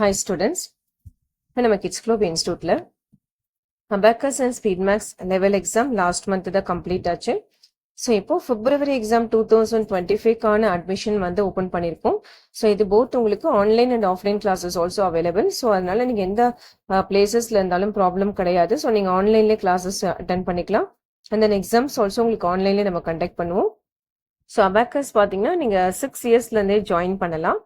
Hi students, இப்போ நம்ம kids globe இன்ஸ்டியூட்டில் abacus and speed maths level exam last month தான் கம்ப்ளீட் ஆச்சு. ஸோ இப்போ பிப்ரவரி எக்ஸாம் 2025க்கான அட்மிஷன் வந்து ஓப்பன் பண்ணியிருக்கோம். ஸோ இது போத் உங்களுக்கு online and offline classes also available. So அதனால நீங்கள் எந்த பிளேசஸில் இருந்தாலும் ப்ராப்ளம் கிடையாது. ஸோ நீங்கள் ஆன்லைன்லேயே கிளாஸஸ் அட்டன் பண்ணிக்கலாம். அண்ட் தென் எக்ஸாம்ஸ் ஆல்சோ உங்களுக்கு ஆன்லைன்லேயே நம்ம கண்டக்ட் பண்ணுவோம். ஸோ அபாக்கஸ் பார்த்தீங்கன்னா நீங்கள் 6 இயர்ஸ்லேருந்தே ஜாயின் பண்ணலாம்.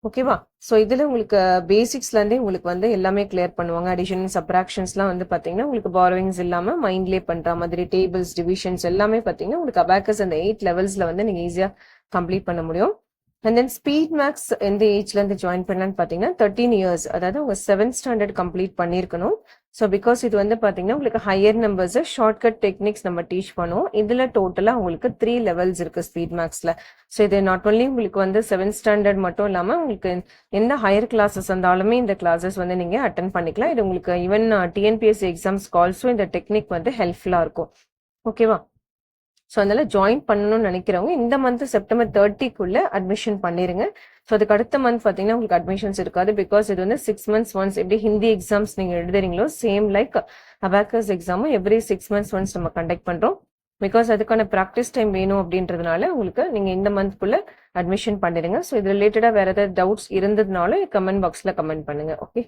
ஓகேவா? ஸோ இதில் உங்களுக்கு பேசிக்ஸ்லேருந்தே உங்களுக்கு வந்து எல்லாமே கிளியர் பண்ணுவாங்க. அடிஷன் சப்ராக்ஷன்ஸ்லாம் வந்து பார்த்தீங்கன்னா உங்களுக்கு பாரோவிங்ஸ் இல்லாமல் மைண்ட்லேயே பண்ணுற மாதிரி டேபிள்ஸ் டிவிஷன்ஸ் எல்லாமே பார்த்தீங்கன்னா உங்களுக்கு அபாக்கஸ் அந்த 8 லெவல்ஸில் வந்து நீங்கள் ஈஸியாக கம்ப்ளீட் பண்ண முடியும். அண்ட் தென் ஸ்பீட் மேக்ஸ் எந்த ஏஜ்லேருந்து ஜாயின் பண்ணலான்னு பார்த்தீங்கன்னா 13 இயர்ஸ், அதாவது உங்கள் 7th ஸ்டாண்டர்ட் கம்ப்ளீட் பண்ணியிருக்கணும். ஸோ பிகாஸ் இது வந்து பார்த்தீங்கன்னா உங்களுக்கு ஹையர் நம்பர்ஸை ஷார்ட்கட் டெக்னிக்ஸ் நம்ம டீச் பண்ணுவோம். இதில் டோட்டலாக உங்களுக்கு 3 லெவல்ஸ் இருக்குது ஸ்பீட் மேக்ஸில். ஸோ இது நாட் ஒன்லி உங்களுக்கு வந்து 7th ஸ்டாண்டர்ட் மட்டும் இல்லாமல் உங்களுக்கு எந்த ஹையர் கிளாஸஸ் இருந்தாலுமே இந்த கிளாஸஸ் வந்து நீங்கள் அட்டன் பண்ணிக்கலாம். இது உங்களுக்கு ஈவன் டிஎன்பிஎஸ்சி எக்ஸாம்ஸ்க்கு ஆல்சோ இந்த டெக்னிக் வந்து ஹெல்ப்ஃபுல்லாக இருக்கும். ஓகேவா? ஸோ அதனால ஜாயின் பண்ணணும்னு நினைக்கிறவங்க இந்த மந்த் செப்டம்பர் 30க்குள்ள அட்மிஷன் பண்ணிருங்க. ஸோ அதுக்கு அடுத்த மந்த் பார்த்தீங்கன்னா உங்களுக்கு அட்மிஷன்ஸ் இருக்காது. பிகாஸ் இது வந்து 6 months ஒன்ஸ் எப்படி ஹிந்தி எக்ஸாம்ஸ் நீங்கள் எழுதுறீங்களோ சேம் லைக் அபாக்கஸ் எக்ஸாமும் எவ்ரி 6 months ஒன்ஸ் நம்ம கண்டக்ட் பண்ணுறோம். பிகாஸ் அதுக்கான ப்ராக்டிஸ் டைம் வேணும் அப்படின்றதுனால உங்களுக்கு நீங்கள் இந்த மந்த்க்குள்ள அட்மிஷன் பண்ணிடுங்க. ஸோ இது ரிலேட்டடாக வேறு ஏதாவது டவுட்ஸ் இருந்ததுனால கமெண்ட் பாக்ஸில் கமெண்ட் பண்ணுங்க. ஓகே.